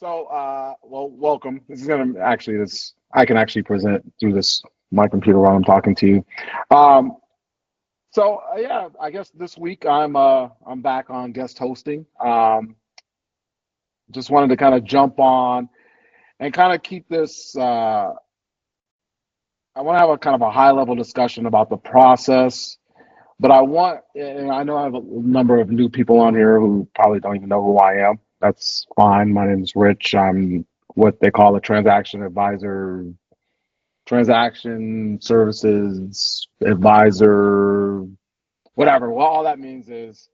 Well, welcome. This is gonna actually this I can actually present through this my computer while I'm talking to you. Um, yeah, I guess this week I'm back on guest hosting. Just wanted to kind of jump on and kind of keep this. I want to have a kind of a high level discussion about the process, but and I know I have a number of new people on here who probably don't even know who I am. That's fine. My name is Rich. I'm what they call a transaction advisor, transaction services advisor, whatever. Well, all that means is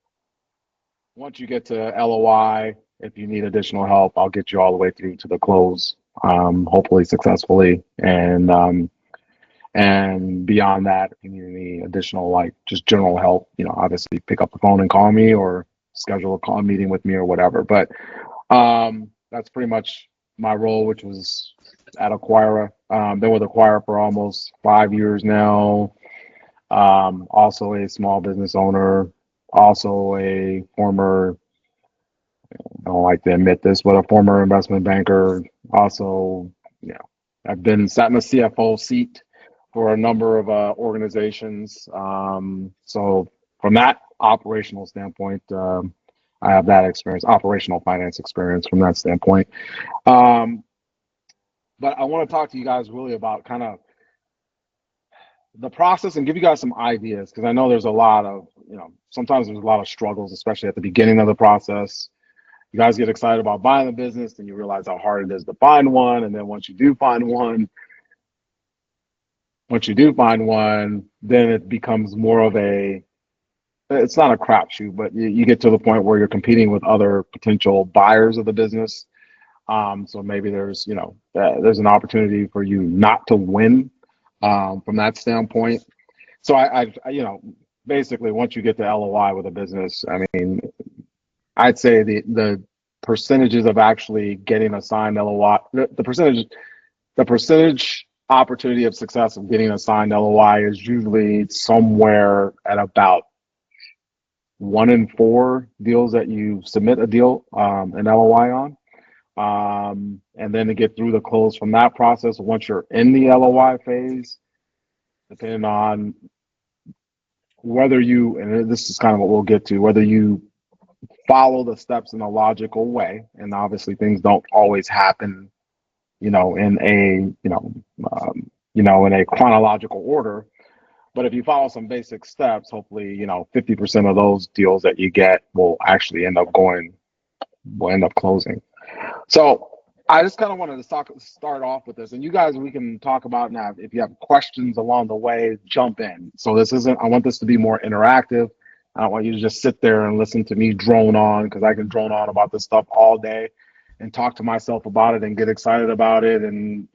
once you get to LOI, if you need additional help, I'll get you all the way through to the close, hopefully successfully. And beyond that, if you need any additional, like just general help, obviously pick up the phone and call me or schedule a call meeting with me or whatever. But that's pretty much my role, which was at Acquira. Been with Acquira for almost 5 years now. Also a small business owner, also a former, I don't like to admit this, but a former investment banker. Also, you know, I've been sat in the CFO seat for a number of organizations. So from that operational standpoint, I have that experience, operational finance experience from that standpoint. Um, but I want to talk to you guys really about kind of the process and give you guys some ideas because I know there's a lot of, sometimes there's a lot of struggles, especially at the beginning of the process. You guys get excited about buying the business, and you realize how hard it is to find one. And then once you do find one, then it becomes more of it's not a crapshoot, but you get to the point where you're competing with other potential buyers of the business. So maybe there's an opportunity for you not to win from that standpoint. So basically once you get to LOI with a business, I mean, I'd say the percentages of actually getting a signed LOI, the percentage opportunity of success of getting a signed LOI is usually somewhere at about 1 in 4 deals that you submit an LOI on. And then to get through the close from that process, once you're in the LOI phase, depending on and this is kind of what we'll get to, whether you follow the steps in a logical way, and obviously things don't always happen, in in a chronological order. But if you follow some basic steps, hopefully, 50% of those deals that you get will actually end up closing. So I just kind of wanted to start off with this, and you guys, we can talk about now. If you have questions along the way, jump in. So I want this to be more interactive. I don't want you to just sit there and listen to me drone on, because I can drone on about this stuff all day and talk to myself about it and get excited about it. And,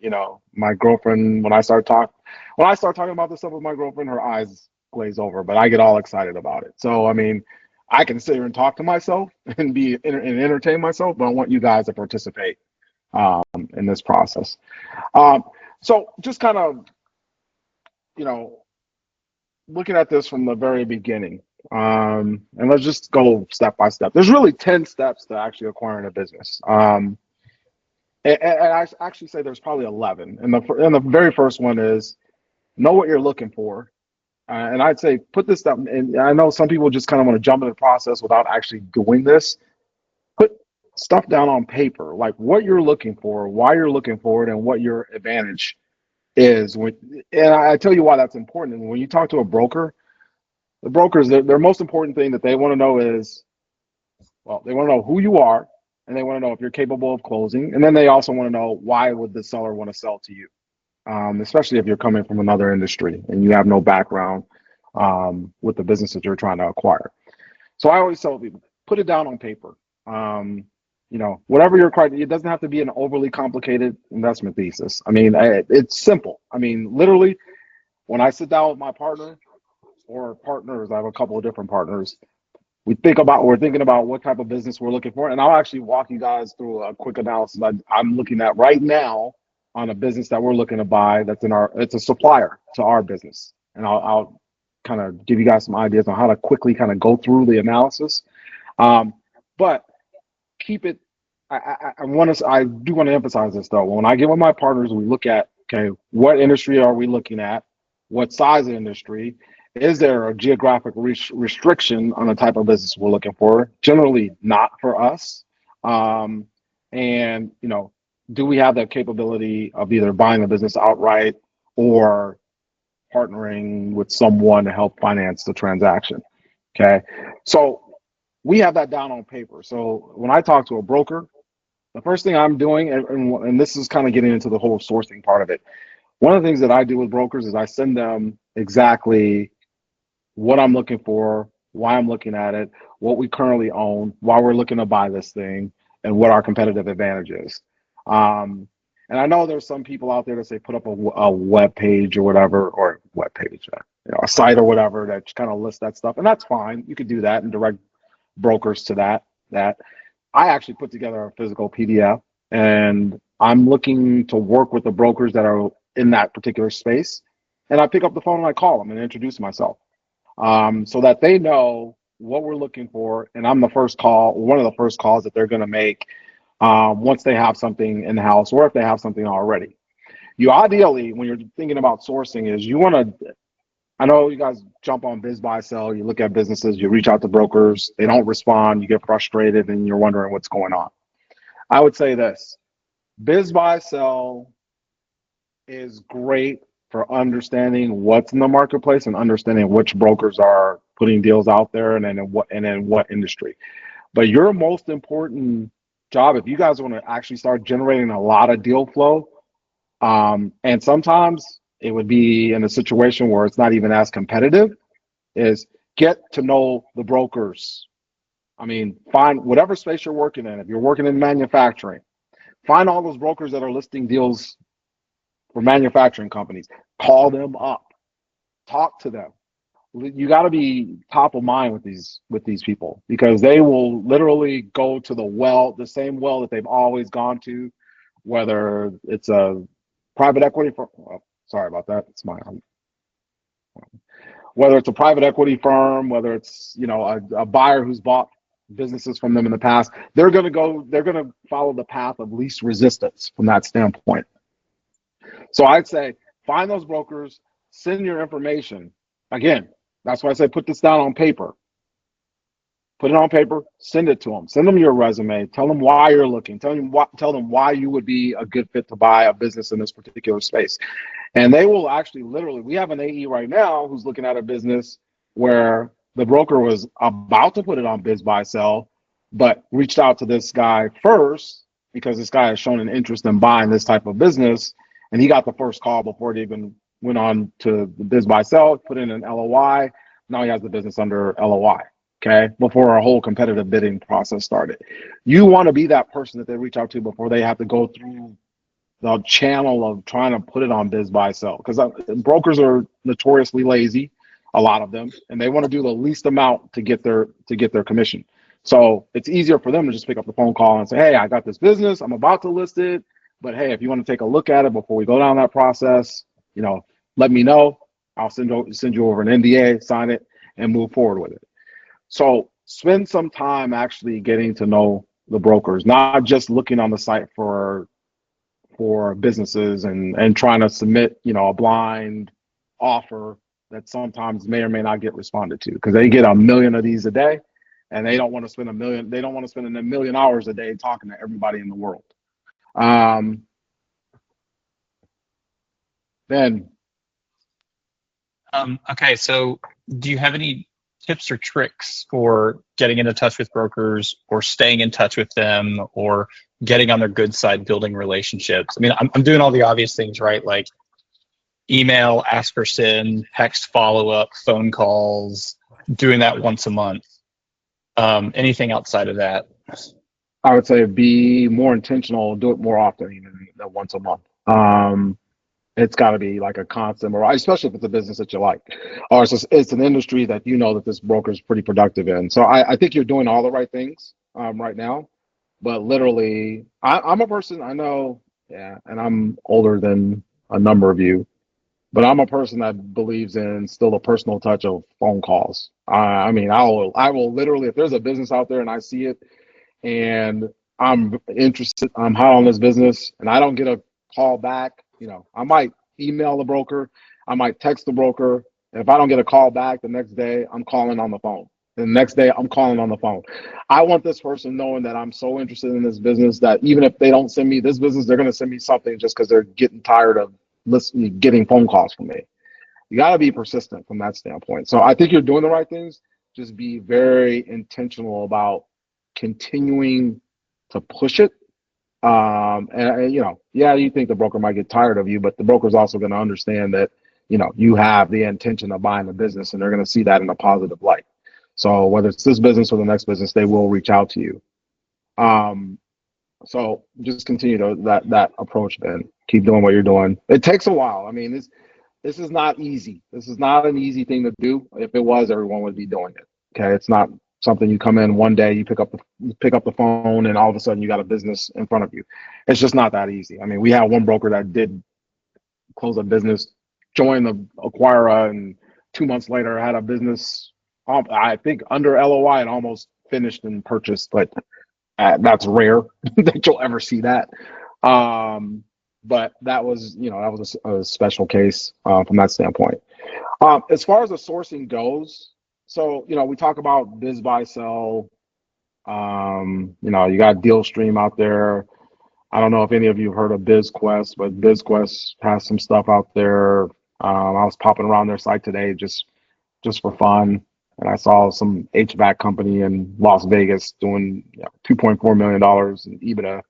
my girlfriend, when I start talking about this stuff with my girlfriend, her eyes glaze over, but I get all excited about it. So, I mean, I can sit here and talk to myself and entertain myself, but I want you guys to participate in this process. So just kind of, looking at this from the very beginning, and let's just go step by step. There's really 10 steps to actually acquiring a business. And I actually say there's probably 11. And the very first one is know what you're looking for. And I'd say put this stuff, and I know some people just kind of want to jump into the process without actually doing this. Put stuff down on paper, like what you're looking for, why you're looking for it, and what your advantage is. And I tell you why that's important. And when you talk to a broker, the brokers, their most important thing that they want to know is, well, they want to know who you are, and they want to know if you're capable of closing. And then they also want to know why would the seller want to sell to you, especially if you're coming from another industry and you have no background with the business that you're trying to acquire. So I always tell people, put it down on paper. Whatever your criteria, it doesn't have to be an overly complicated investment thesis. I mean, it's simple. I mean, literally, when I sit down with my partner or partners, I have a couple of different partners. We're thinking about what type of business we're looking for, and I'll actually walk you guys through a quick analysis I'm looking at right now on a business that we're looking to buy. It's a supplier to our business, and I'll kind of give you guys some ideas on how to quickly kind of go through the analysis. But keep it I do want to emphasize this though. When I get with my partners, we look at, okay, what industry are we looking at? What size of industry? Is there a geographic restriction on the type of business we're looking for? Generally, not for us. Um, and do we have that capability of either buying the business outright or partnering with someone to help finance the transaction? Okay, so we have that down on paper. So when I talk to a broker, the first thing I'm doing, and this is kind of getting into the whole sourcing part of it. One of the things that I do with brokers is I send them exactly what I'm looking for, why I'm looking at it, what we currently own, why we're looking to buy this thing, and what our competitive advantage is. Um, and I know there's some people out there that say put up a web page or whatever, or web page, a site or whatever that kind of lists that stuff, and that's fine. You could do that and direct brokers to that. I actually put together a physical PDF, and I'm looking to work with the brokers that are in that particular space. And I pick up the phone and I call them and introduce myself, so that they know what we're looking for. And I'm the first call, one of the first calls that they're going to make once they have something in the house or if they have something already. You ideally, when you're thinking about sourcing, is you want to, I know you guys jump on biz buy sell, you look at businesses, you reach out to brokers, they don't respond, you get frustrated and you're wondering what's going on. I would say this: biz buy sell is great for understanding what's in the marketplace and understanding which brokers are putting deals out there and in what industry. But your most important job, if you guys want to actually start generating a lot of deal flow, and sometimes it would be in a situation where it's not even as competitive, is get to know the brokers. I mean, find whatever space you're working in. If you're working in manufacturing, find all those brokers that are listing deals for manufacturing companies. Call them up, talk to them. You got to be top of mind with these people, because they will literally go to the same well that they've always gone to, whether it's a private equity firm. Oh, sorry about that. It's my Whether it's a private equity firm, whether it's a buyer who's bought businesses from them in the past. They're going to follow the path of least resistance from that standpoint. So I'd say find those brokers, send your information. Again, that's why I say put this down on paper. Put it on paper, send it to them. Send them your resume. Tell them why you're looking. Tell them why you would be a good fit to buy a business in this particular space. And they will actually literally, we have an AE right now who's looking at a business where the broker was about to put it on biz buy sell, but reached out to this guy first because this guy has shown an interest in buying this type of business. And he got the first call before it even went on to the biz buy sell, put in an LOI. Now he has the business under LOI. Okay, before our whole competitive bidding process started. You want to be that person that they reach out to before they have to go through the channel of trying to put it on biz buy sell, because brokers are notoriously lazy, a lot of them, and they want to do the least amount to get their commission. So it's easier for them to just pick up the phone call and say, hey, I got this business, I'm about to list it, but hey, if you want to take a look at it before we go down that process, let me know. I'll send you over an NDA, sign it, and move forward with it. So spend some time actually getting to know the brokers, not just looking on the site for businesses and trying to submit, a blind offer that sometimes may or may not get responded to, because they get a million of these a day and they don't want to spend a million hours a day talking to everybody in the world. Then Okay, so do you have any tips or tricks for getting into touch with brokers or staying in touch with them or getting on their good side, building relationships? I mean, I'm doing all the obvious things, right? Like email, ask or send, text follow up, phone calls, doing that once a month. Anything outside of that? I would say be more intentional, do it more often, even than once a month. It's got to be like a constant, especially if it's a business that you like, or it's an industry that that this broker is pretty productive in. So I think you're doing all the right things right now, but literally, I'm a person I know, yeah, and I'm older than a number of you, but I'm a person that believes in still a personal touch of phone calls. I mean, I will literally, if there's a business out there and I see it, and I'm interested, I'm hot on this business, and I don't get a call back, I might email the broker, I might text the broker. And if I don't get a call back the next day, I'm calling on the phone. The next day, I'm calling on the phone. I want this person knowing that I'm so interested in this business that even if they don't send me this business, they're going to send me something just because they're getting tired of listening, getting phone calls from me. You got to be persistent from that standpoint. So I think you're doing the right things. Just be very intentional about continuing to push it. Yeah, you think the broker might get tired of you, but the broker's also going to understand that, you have the intention of buying the business and they're going to see that in a positive light. So whether it's this business or the next business, they will reach out to you. So just continue to that approach, man. Keep doing what you're doing. It takes a while. I mean, this is not easy. This is not an easy thing to do. If it was, everyone would be doing it. Okay, it's not something you come in one day, you pick up the phone, and all of a sudden you got a business in front of you. It's just not that easy. I mean, we had one broker that did close a business, joined the Acquira, and 2 months later had a business. I think under LOI and almost finished and purchased, but that's rare that you'll ever see that. But that was, a special case from that standpoint. As far as the sourcing goes, so we talk about biz buy sell. You got DealStream out there. I don't know if any of you have heard of BizQuest, but BizQuest has some stuff out there. I was popping around their site today just for fun, and I saw some HVAC company in Las Vegas doing $2.4 million in EBITDA.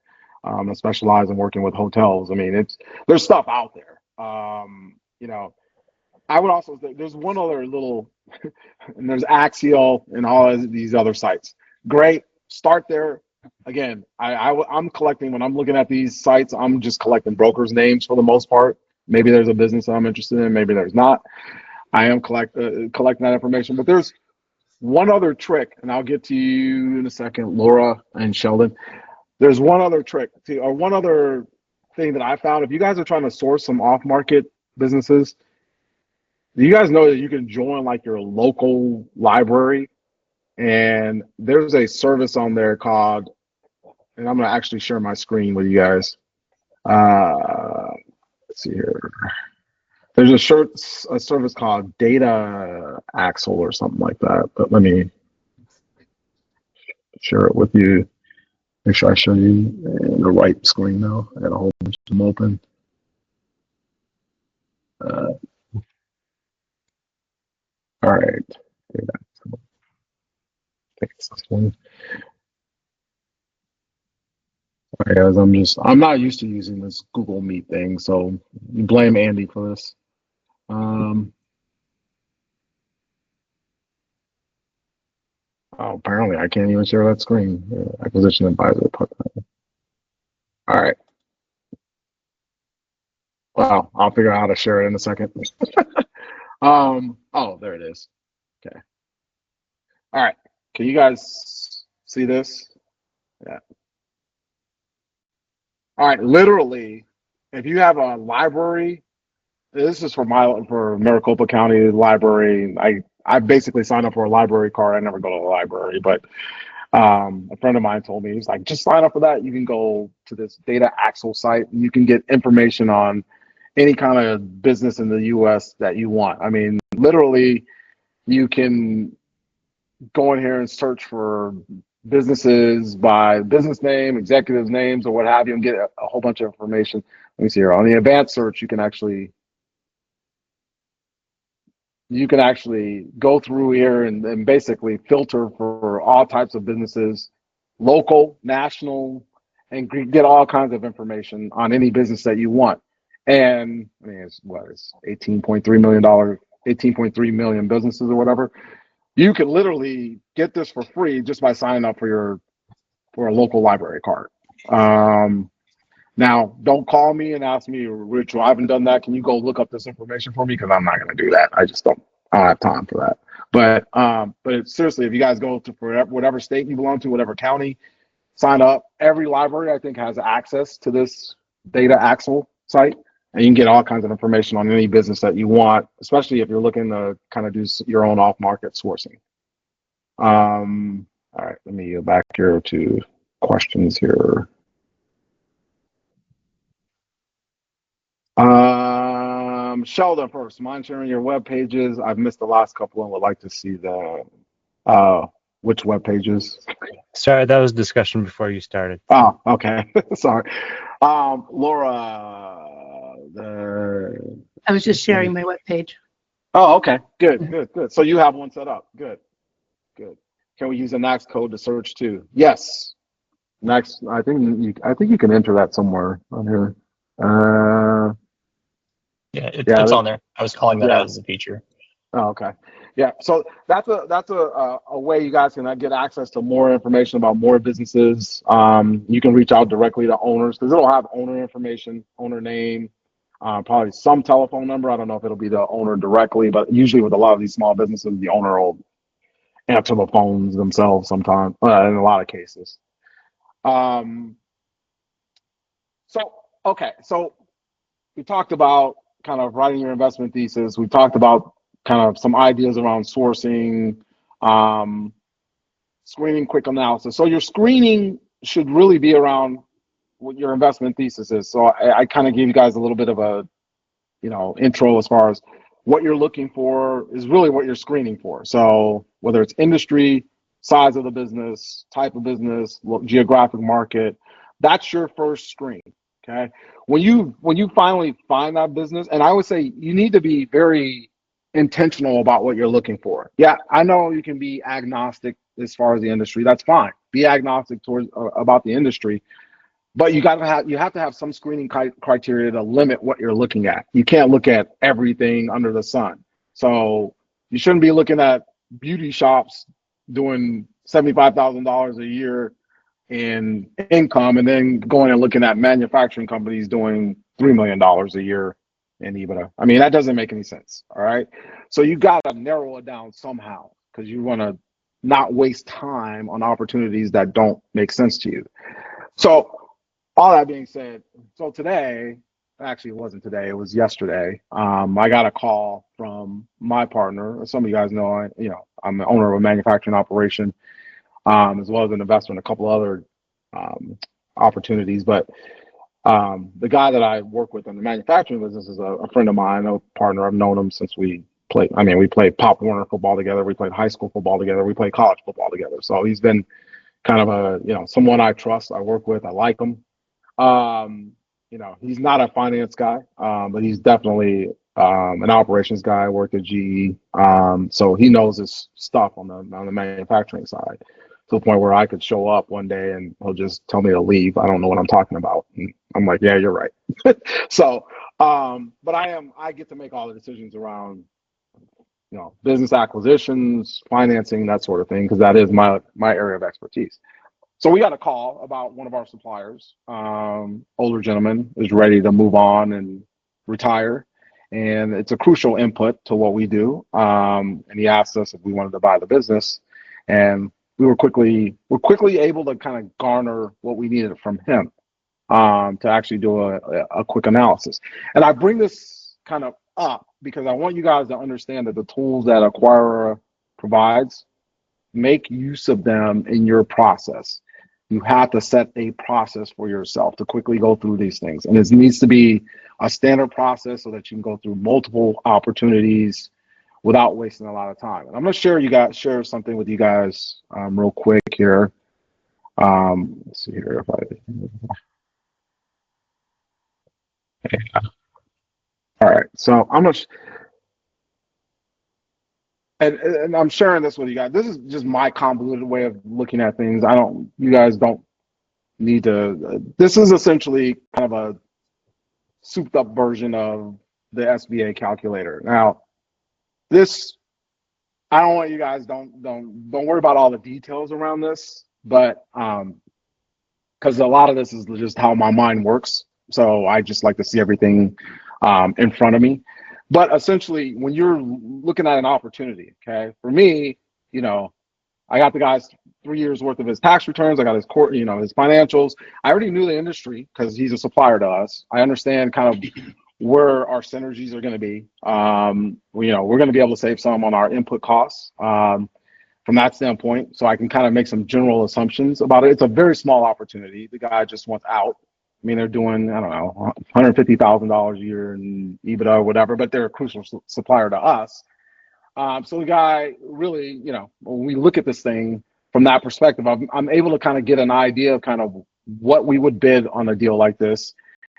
That specialize in working with hotels. I mean, there's stuff out there. I would also say there's one other little, and there's Axial and all of these other sites. Great, start there. Again, I'm collecting, when I'm looking at these sites, I'm just collecting brokers' names for the most part. Maybe there's a business that I'm interested in, maybe there's not. I am collecting that information, but there's one other trick, and I'll get to you in a second, Laura and Sheldon. There's one other trick, or one other thing that I found. If you guys are trying to source some off-market businesses, you guys know that you can join like your local library, and there's a service on there called, and I'm going to actually share my screen with you guys. Let's see here. There's a service called Data Axle or something like that, but let me share it with you. Make sure I show you the right screen now. I got a whole bunch of them open. All right. This one. All right, guys, I'm not used to using this Google Meet thing, so you blame Andy for this. Apparently I can't even share that screen. Acquisition advisor. All right. Well, I'll figure out how to share it in a second. Oh, there it is. Okay. All right. Can you guys see this? Yeah. All right. Literally, if you have a library, this is for Maricopa County Library. I basically signed up for a library card. I never go to the library, but a friend of mine told me, he's like, just sign up for that. You can go to this Data Axle site and you can get information on any kind of business in the US that you want. I mean, literally, you can go in here and search for businesses by business name, executives' names, or what have you, and get a whole bunch of information. Let me see here. On the advanced search, you can actually go through here and basically filter for all types of businesses, local, national, and get all kinds of information on any business that you want. And I mean, it's $18.3 million, 18.3 million businesses or whatever. You can literally get this for free just by signing up for a local library card. Now, don't call me and ask me, Rich, I haven't done that. Can you go look up this information for me? Because I'm not going to do that. I don't have time for that. But seriously, if you guys go to whatever state you belong to, whatever county, sign up. Every library, I think, has access to this Data Axle site, and you can get all kinds of information on any business that you want, especially if you're looking to kind of do your own off-market sourcing. All right, let me go back here to questions here. Sheldon first. Mind sharing your web pages? I've missed the last couple and would like to see the which web pages. Sorry, that was discussion before you started. Oh, okay. Sorry. Laura, I was just sharing my webpage. Oh, okay. Good. So you have one set up. Good. Can we use a Nax code to search too? Yes. Nax, I think you can enter that somewhere on here. It's on there. I was calling that out as a feature. Oh, okay. Yeah. So that's a way you guys can get access to more information about more businesses. You can reach out directly to owners because it'll have owner information, owner name, probably some telephone number. I don't know if it'll be the owner directly, but usually with a lot of these small businesses, the owner will answer the phones themselves sometimes, in a lot of cases. So we talked about kind of writing your investment thesis. We talked about kind of some ideas around sourcing, screening, quick analysis. So your screening should really be around what your investment thesis is. So I kind of gave you guys a little bit of a, intro as far as what you're looking for is really what you're screening for. So whether it's industry, size of the business, type of business, geographic market, that's your first screen. Okay. When you finally find that business, and I would say you need to be very intentional about what you're looking for. Yeah, I know you can be agnostic as far as the industry. That's fine. Be agnostic towards about the industry, but you have to have some screening criteria to limit what you're looking at. You can't look at everything under the sun. So you shouldn't be looking at beauty shops doing $75,000 a year in income and then going and looking at manufacturing companies doing $3 million a year in EBITDA. I mean, that doesn't make any sense. All right. So you got to narrow it down somehow because you want to not waste time on opportunities that don't make sense to you. So all that being said, so today, actually it wasn't today, it was yesterday. I got a call from my partner. Some of you guys know, I'm the owner of a manufacturing operation, as well as an investor in a couple other opportunities. But the guy that I work with in the manufacturing business is a friend of mine, a partner. I've known him since we played Pop Warner football together. We played high school football together. We played college football together. So he's been kind of someone I trust, I work with, I like him. He's not a finance guy, but he's definitely an operations guy. Worked at GE, so he knows his stuff on the manufacturing side to the point where I could show up one day and he'll just tell me to leave. I don't know what I'm talking about. And I'm like, yeah, you're right. So, but I get to make all the decisions around business acquisitions, financing, that sort of thing, because that is my area of expertise. So we got a call about one of our suppliers. Older gentleman is ready to move on and retire, and it's a crucial input to what we do. And he asked us if we wanted to buy the business, and we're quickly able to kind of garner what we needed from him to actually do a quick analysis. And I bring this kind of up because I want you guys to understand that the tools that Acquira provides, make use of them in your process. You have to set a process for yourself to quickly go through these things. And it needs to be a standard process so that you can go through multiple opportunities without wasting a lot of time. And I'm going to share something with you guys real quick here. Let's see here all right. So I'm going to and I'm sharing this with you guys. This is just my convoluted way of looking at things. You guys don't need to, this is essentially kind of a souped up version of the SBA calculator. Now, I don't want you guys, don't worry about all the details around this, but because a lot of this is just how my mind works. So I just like to see everything in front of me. But essentially, when you're looking at an opportunity, okay, for me, I got the guy's 3 years worth of his tax returns. I got his his financials. I already knew the industry because he's a supplier to us. I understand kind of where our synergies are going to be. We're going to be able to save some on our input costs. from that standpoint, so I can kind of make some general assumptions about it. It's a very small opportunity. The guy just wants out. I mean, they're doing, I don't know, $150,000 a year in EBITDA or whatever, but they're a crucial supplier to us. So the guy really, when we look at this thing from that perspective, I'm able to kind of get an idea of kind of what we would bid on a deal like this.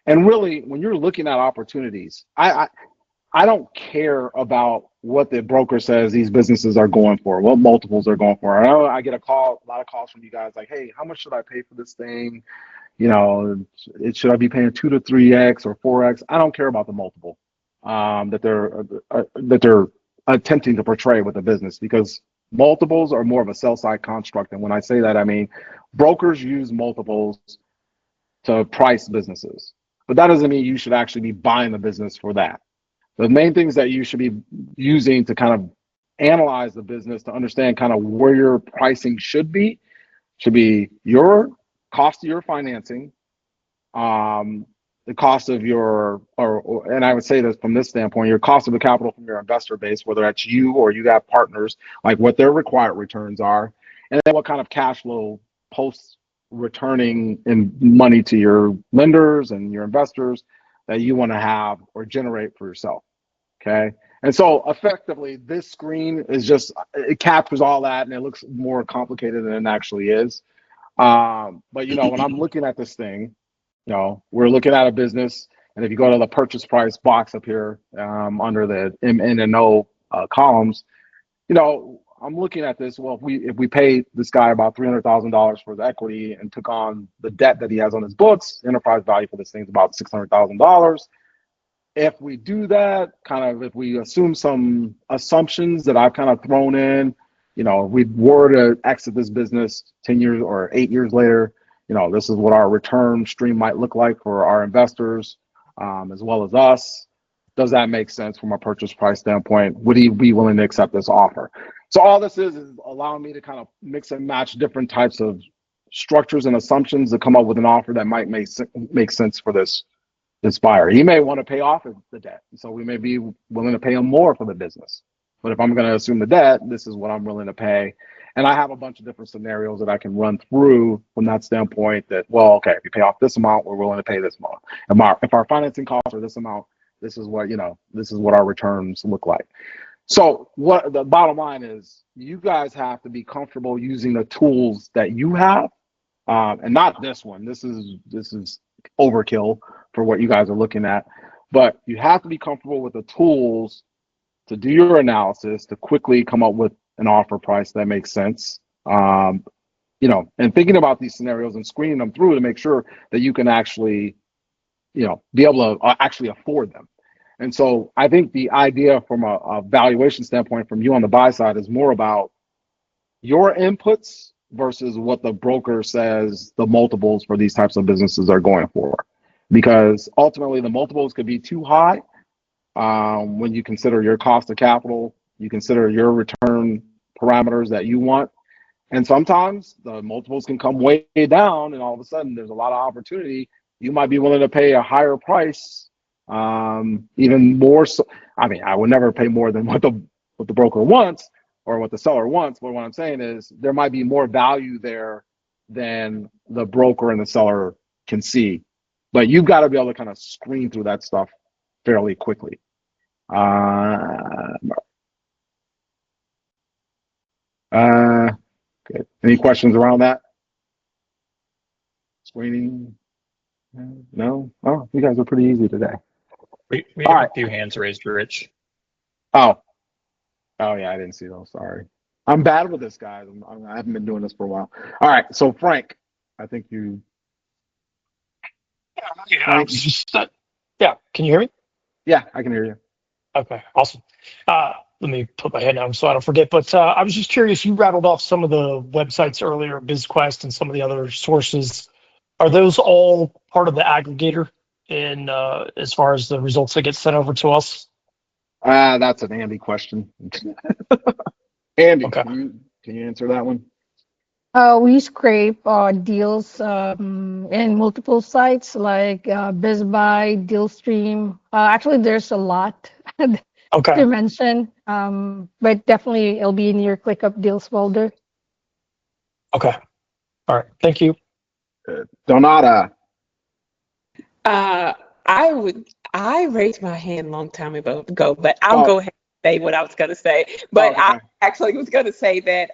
And really, when you're looking at opportunities, I don't care about what the broker says these businesses are going for, what multiples they're going for. I know I get a lot of calls from you guys like, hey, how much should I pay for this thing? Should I be paying 2 to 3x or 4x? I don't care about the multiple that they're attempting to portray with the business, because multiples are more of a sell side construct. And when I say that, I mean brokers use multiples to price businesses, but that doesn't mean you should actually be buying the business for that. The main things that you should be using to kind of analyze the business to understand kind of where your pricing should be your cost of your financing, the cost of your, and I would say this from this standpoint, your cost of the capital from your investor base, whether that's you or you got partners, like what their required returns are, and then what kind of cash flow post returning in money to your lenders and your investors that you want to have or generate for yourself. Okay. And so effectively this screen is just, it captures all that and it looks more complicated than it actually is. But when I'm looking at this thing, we're looking at a business, and if you go to the purchase price box up here under the M, N, and O columns, I'm looking at this. Well, if we pay this guy about $300,000 for the equity and took on the debt that he has on his books, enterprise value for this thing is about $600,000. If we do that, if we assume some assumptions that I've kind of thrown in, if we were to exit this business 10 years or 8 years later, this is what our return stream might look like for our investors, as well as us. Does that make sense from a purchase price standpoint? Would he be willing to accept this offer? So all this is allowing me to kind of mix and match different types of structures and assumptions to come up with an offer that might make sense for this buyer. He may want to pay off the debt, so we may be willing to pay him more for the business. But if I'm going to assume the debt, this is what I'm willing to pay. And I have a bunch of different scenarios that I can run through from that standpoint that, well, okay, if you pay off this amount, we're willing to pay this amount. If our financing costs are this amount, this is what our returns look like. So what the bottom line is, you guys have to be comfortable using the tools that you have, and not this one. This is overkill for what you guys are looking at, but you have to be comfortable with the tools to do your analysis, to quickly come up with an offer price that makes sense, and thinking about these scenarios and screening them through to make sure that you can actually, be able to actually afford them. And so I think the idea from a valuation standpoint from you on the buy side is more about your inputs versus what the broker says the multiples for these types of businesses are going for. Because ultimately the multiples could be too high when you consider your cost of capital, you consider your return parameters that you want. And sometimes the multiples can come way down, and all of a sudden there's a lot of opportunity. You might be willing to pay a higher price, even more so. I mean, I would never pay more than what the broker wants or what the seller wants, but what I'm saying is there might be more value there than the broker and the seller can see. But you've got to be able to kind of screen through that stuff fairly quickly. Good. Any questions around that? Screening? No? Oh, you guys are pretty easy today. We All have right. a few hands raised, Rich. Oh yeah, I didn't see those. Sorry. I'm bad with this, guys. I haven't been doing this for a while. All right, so Frank, I think you. Yeah, can you hear me? Yeah, I can hear you. Okay, awesome. Let me put my head down so I don't forget. But I was just curious, you rattled off some of the websites earlier, BizQuest and some of the other sources. Are those all part of the aggregator in as far as the results that get sent over to us? That's an Andy question. Andy, Okay. can you answer that one? We scrape deals in multiple sites like BizBuy, DealStream. Actually, there's a lot. Okay. to mention, but definitely it'll be in your ClickUp deals folder. Okay. All right. Thank you. Donata. Uh, I raised my hand a long time ago, but I'll Oh, go ahead and say what I was going to say. oh, But I okay. actually was going to say that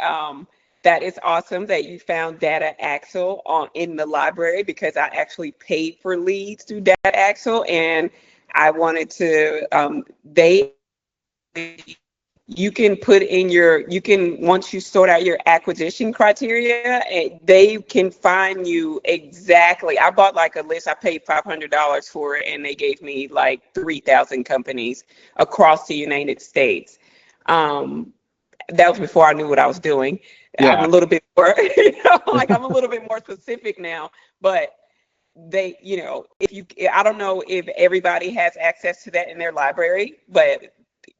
that it's awesome that you found Data Axle in the library, because I actually paid for leads through Data Axle, and I wanted to they you can put in once you sort out your acquisition criteria, they can find you exactly. I bought like a list, I paid $500 for it, and they gave me like 3,000 companies across the United States. That was before I knew what I was doing. I'm a Yeah. little bit more, like I'm a little bit more specific now, but if I don't know if everybody has access to that in their library,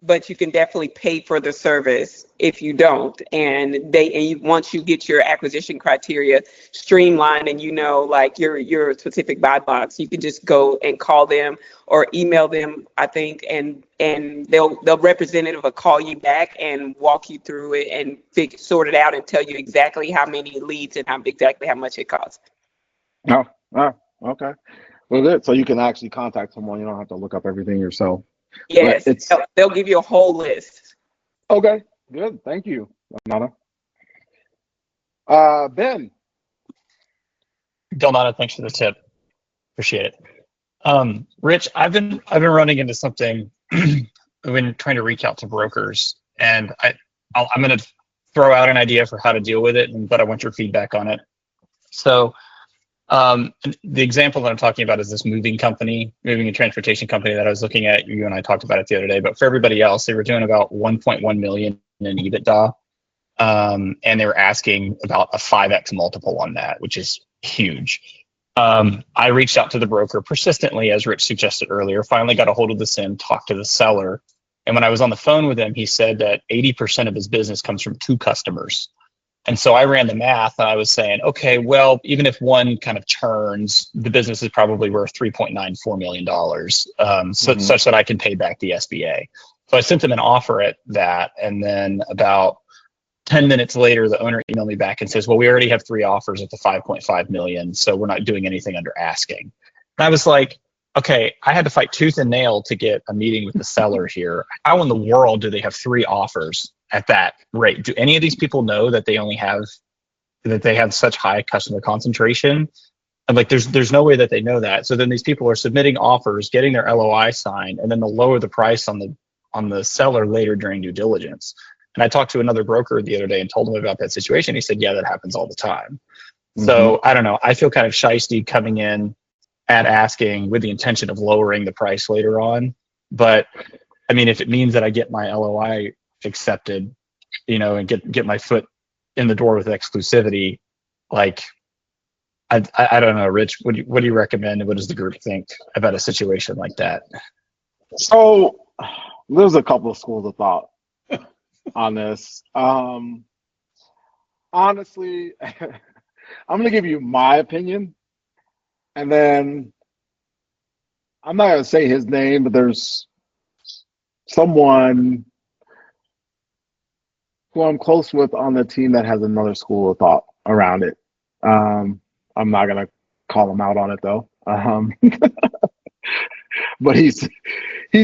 but you can definitely pay for the service if you don't. Once you get your acquisition criteria streamlined, and like your specific buy box, you can just go and call them or email them, I think, and the representative will call you back and walk you through it and sort it out and tell you exactly how many leads and exactly how much it costs. No. Oh, okay. Well, good. So you can actually contact someone. You don't have to look up everything yourself. But Yes, it's they'll give you a whole list. okay. Good. Thank you, Donata. Ben. Delnata, thanks for the tip. Appreciate it. Rich, I've been running into something. I've been trying to reach out to brokers, and I'm going to throw out an idea for how to deal with it, but I want your feedback on it. So the example that I'm talking about is this moving and transportation company that I was looking at. You and I talked about it the other day, but for everybody else, they were doing about 1.1 million in EBITDA, and they were asking about a 5x multiple on that, which is huge. I reached out to the broker persistently, as Rich suggested earlier, finally got a hold of the SIM, talked to the seller. And when I was on the phone with him, he said that 80% of his business comes from 2 customers. And so I ran the math, and I was saying, okay, well, even if one kind of churns, the business is probably worth $3.94 million, such that I can pay back the SBA. So I sent him an offer at that. And then about 10 minutes later, the owner emailed me back and says, well, we already have 3 offers at the 5.5 million. So we're not doing anything under asking. And I was like, okay, I had to fight tooth and nail to get a meeting with the seller here. How in the world do they have 3 offers at that rate? Do any of these people know that they have such high customer concentration? I'm like, there's no way that they know that. So then these people are submitting offers, getting their LOI signed, and then they'll lower the price on the seller later during due diligence. And I talked to another broker the other day and told him about that situation. He said, yeah, that happens all the time. So I don't know. I feel kind of shysty coming in at asking with the intention of lowering the price later on. But I mean, if it means that I get my LOI accepted, and get my foot in the door with exclusivity, like I don't know, Rich, what do you recommend? What does the group think about a situation like that? So there's a couple of schools of thought on this. Honestly, I'm going to give you my opinion, and then I'm not going to say his name, but there's someone who I'm close with on the team that has another school of thought around it. I'm not going to call him out on it though. But he's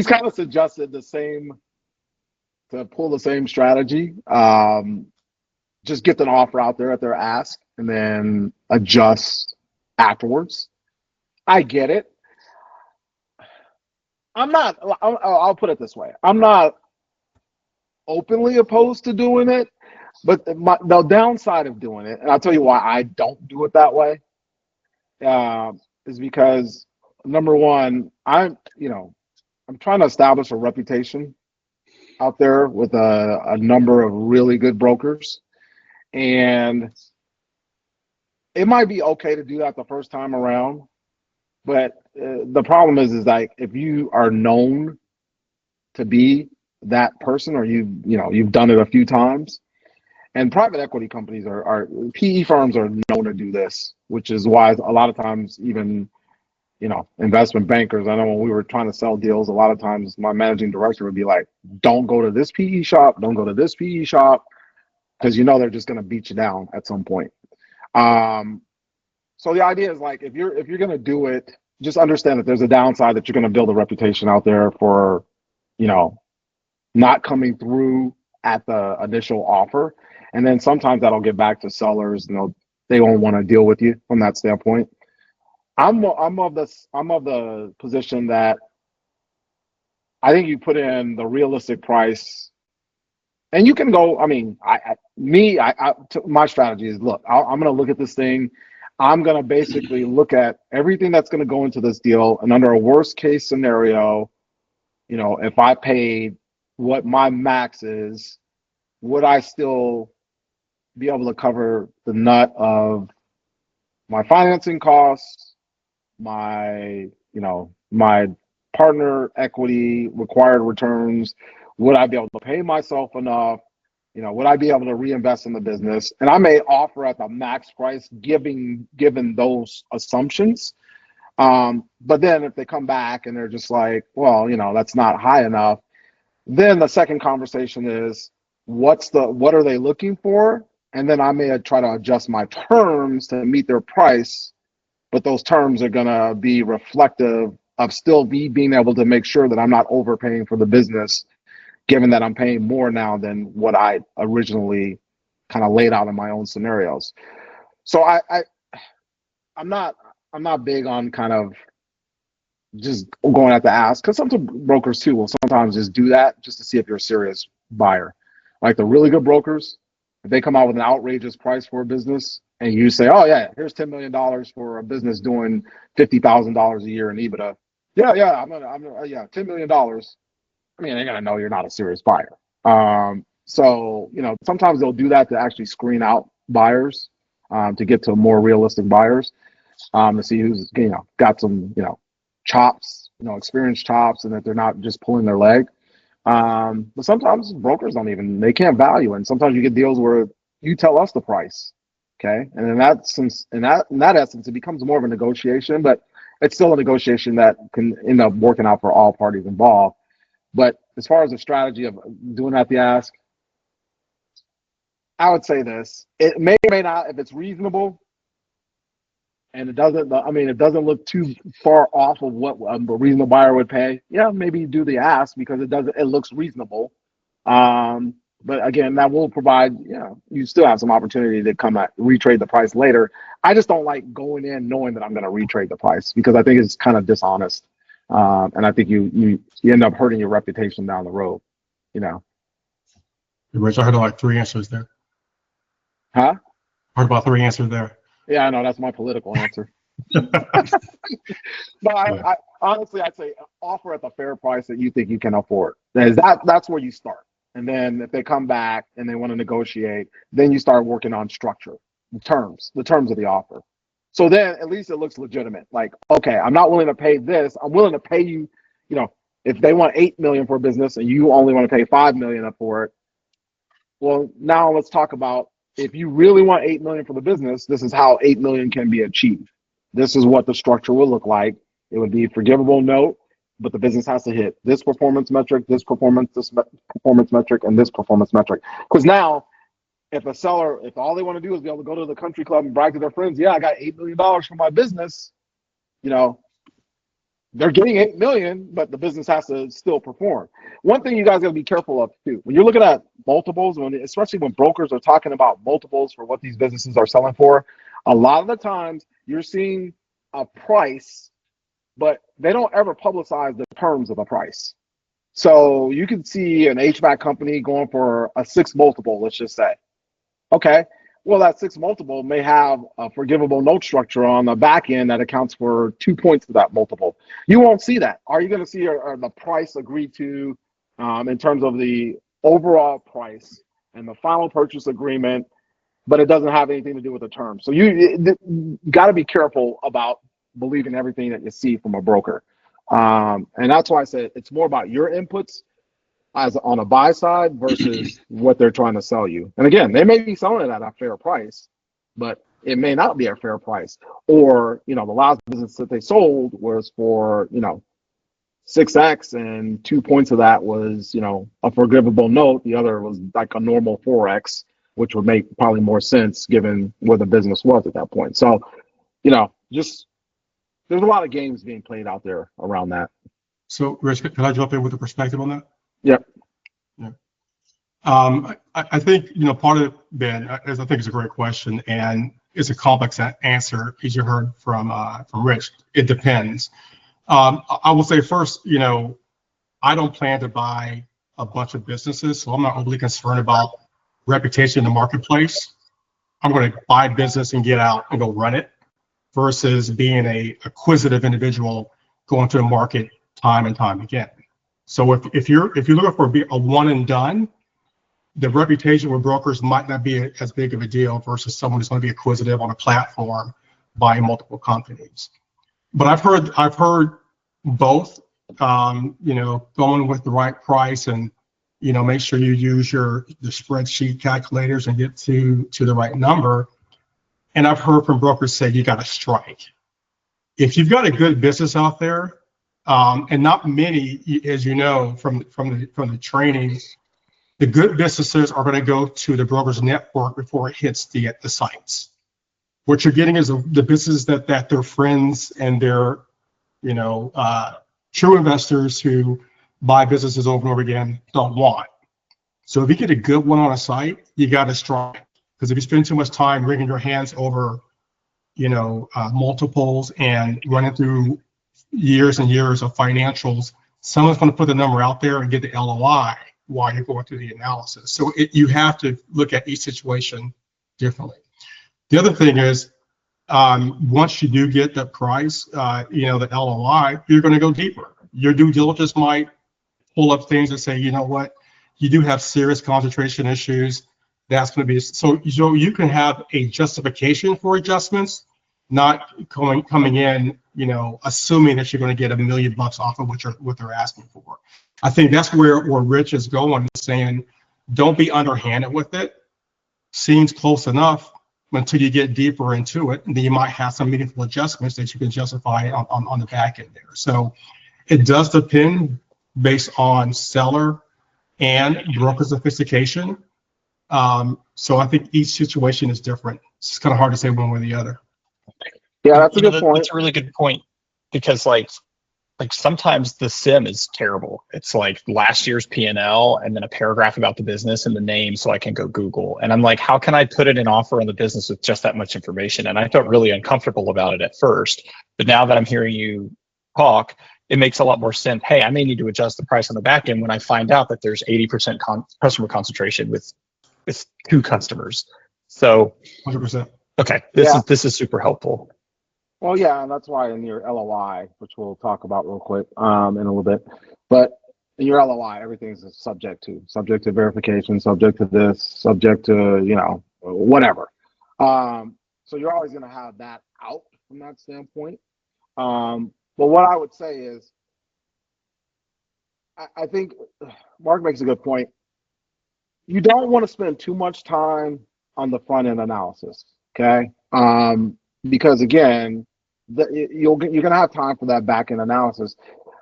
kind of suggested to pull the same strategy. Just get an offer out there at their ask and then adjust afterwards. I get it. I'll put it this way. I'm not openly opposed to doing it, but the downside of doing it, and I'll tell you why I don't do it that way, is because number one, I'm trying to establish a reputation out there with a number of really good brokers, and it might be okay to do that the first time around, but the problem is like if you are known to be that person, or you've done it a few times, and private equity companies are PE firms are known to do this, which is why a lot of times even investment bankers. I know when we were trying to sell deals, a lot of times my managing director would be like, don't go to this PE shop, don't go to this PE shop, because they're just going to beat you down at some point. So the idea is like, if you're going to do it, just understand that there's a downside, that you're going to build a reputation out there for, not coming through at the initial offer. And then sometimes that'll get back to sellers, they won't want to deal with you from that standpoint. I'm of the position that I think you put in the realistic price, and you can go. I mean, my strategy is, look, I'm going to look at this thing. I'm going to basically look at everything that's going to go into this deal, and under a worst case scenario, if I paid what my max is, would I still be able to cover the nut of my financing costs, my partner equity, required returns? Would I be able to pay myself enough? Would I be able to reinvest in the business? And I may offer at the max price, given those assumptions. But then if they come back and they're just like, well, that's not high enough, then the second conversation is, what are they looking for? And then I may try to adjust my terms to meet their price, but those terms are going to be reflective of still being able to make sure that I'm not overpaying for the business, given that I'm paying more now than what I originally kind of laid out in my own scenarios. So I'm not big on kind of just going at the ask, because some brokers too will sometimes just do that just to see if you're a serious buyer. Like the really good brokers, if they come out with an outrageous price for a business and you say, oh yeah, here's $10 million for a business doing $50,000 a year in EBITDA. Yeah, $10 million. I mean, they're gonna know you're not a serious buyer. So sometimes they'll do that to actually screen out buyers, to get to more realistic buyers, to see who's got some chops, experienced chops, and that they're not just pulling their leg. But sometimes brokers they can't value, and sometimes you get deals where you tell us the price, okay? And in that essence, it becomes more of a negotiation, but it's still a negotiation that can end up working out for all parties involved. But as far as the strategy of doing at the ask, I would say this: it may or may not, if it's reasonable, and it doesn't look too far off of what a reasonable buyer would pay. Yeah, maybe do the ask because it looks reasonable. But again, that will provide, you still have some opportunity to come at retrade the price later. I just don't like going in knowing that I'm going to retrade the price, because I think it's kind of dishonest. And I think you end up hurting your reputation down the road, Rich, I heard like 3 answers there. Huh? Heard about 3 answers there. Yeah, I know, that's my political answer. But I honestly, I'd say offer at the fair price that you think you can afford. That's where you start. And then if they come back and they want to negotiate, then you start working on structure, the terms of the offer. So then at least it looks legitimate. Like, okay, I'm not willing to pay this. I'm willing to pay you, if they want $8 million for a business and you only want to pay $5 million up for it. Well, now let's talk about, if you really want $8 million for the business, this is how $8 million can be achieved. This is what the structure will look like. It would be a forgivable note, but the business has to hit this performance metric, this performance metric, and this performance metric. Because now, if all they want to do is be able to go to the country club and brag to their friends, yeah, I got $8 million for my business, they're getting $8 million, but the business has to still perform. One thing you guys got to be careful of too, when you're looking at multiples, especially when brokers are talking about multiples for what these businesses are selling for, a lot of the times you're seeing a price, but they don't ever publicize the terms of the price. So you can see an HVAC company going for a 6 multiple, let's just say. Okay, well, that 6 multiple may have a forgivable note structure on the back end that accounts for 2 points of that multiple. You won't see that. Are you going to see the price agreed to in terms of the overall price and the final purchase agreement, but it doesn't have anything to do with the terms? So you got to be careful about believing everything that you see from a broker. And that's why I said it's more about your inputs as on a buy side versus what they're trying to sell you. And again, they may be selling it at a fair price, but it may not be a fair price. Or, the last business that they sold was for, 6x, and 2 points of that was, a forgivable note. The other was like a normal 4x, which would make probably more sense given where the business was at that point. So, just there's a lot of games being played out there around that. So, Rich, can I jump in with a perspective on that? Yep. Yeah. I think, part of it, Ben, is I think it's a great question, and it's a complex answer, as you heard from Rich. It depends. I will say first, I don't plan to buy a bunch of businesses, so I'm not overly concerned about reputation in the marketplace. I'm going to buy business and get out and go run it, versus being a acquisitive individual going to the market time and time again. So if you're looking for a one and done, the reputation with brokers might not be as big of a deal versus someone who's going to be acquisitive on a platform buying multiple companies. But I've heard both. Going with the right price and make sure you use the spreadsheet calculators and get to the right number. And I've heard from brokers say you got to strike. If you've got a good business out there, and not many, as you know from the training, the good businesses are going to go to the broker's network before it hits the sites. What you're getting is the businesses that their friends and their true investors who buy businesses over and over again don't want. So if you get a good one on a site, you got to strike. Because if you spend too much time wringing your hands over, multiples and running through years and years of financials, someone's going to put the number out there and get the LOI while you're going through the analysis. So you have to look at each situation differently. The other thing is, once you do get the price, the LOI, you're going to go deeper. Your due diligence might pull up things that say, you know what, you do have serious concentration issues. That's going to be so you can have a justification for adjustments, not coming in, assuming that you're going to get $1 million off of what they're asking for. I think that's where Rich is going, saying, don't be underhanded with it. Seems close enough until you get deeper into it, and then you might have some meaningful adjustments that you can justify on the back end there. So it does depend based on seller and broker sophistication. So I think each situation is different. It's kind of hard to say one way or the other. Yeah, that's a good point. That's a really good point, because like sometimes the sim is terrible. It's like last year's P&L and then a paragraph about the business and the name so I can go Google. And I'm like, how can I put in an offer on the business with just that much information? And I felt really uncomfortable about it at first. But now that I'm hearing you talk, it makes a lot more sense. Hey, I may need to adjust the price on the back end when I find out that there's 80% customer concentration with 2 customers. So 100%. Okay, this is super helpful. Well, yeah, and that's why in your LOI, which we'll talk about real quick in a little bit, but in your LOI, everything's subject to verification, subject to this, subject to, whatever. So you're always going to have that out from that standpoint. But what I would say is, I think Mark makes a good point. You don't want to spend too much time on the front end analysis, okay? Because again, you're gonna have time for that back end analysis.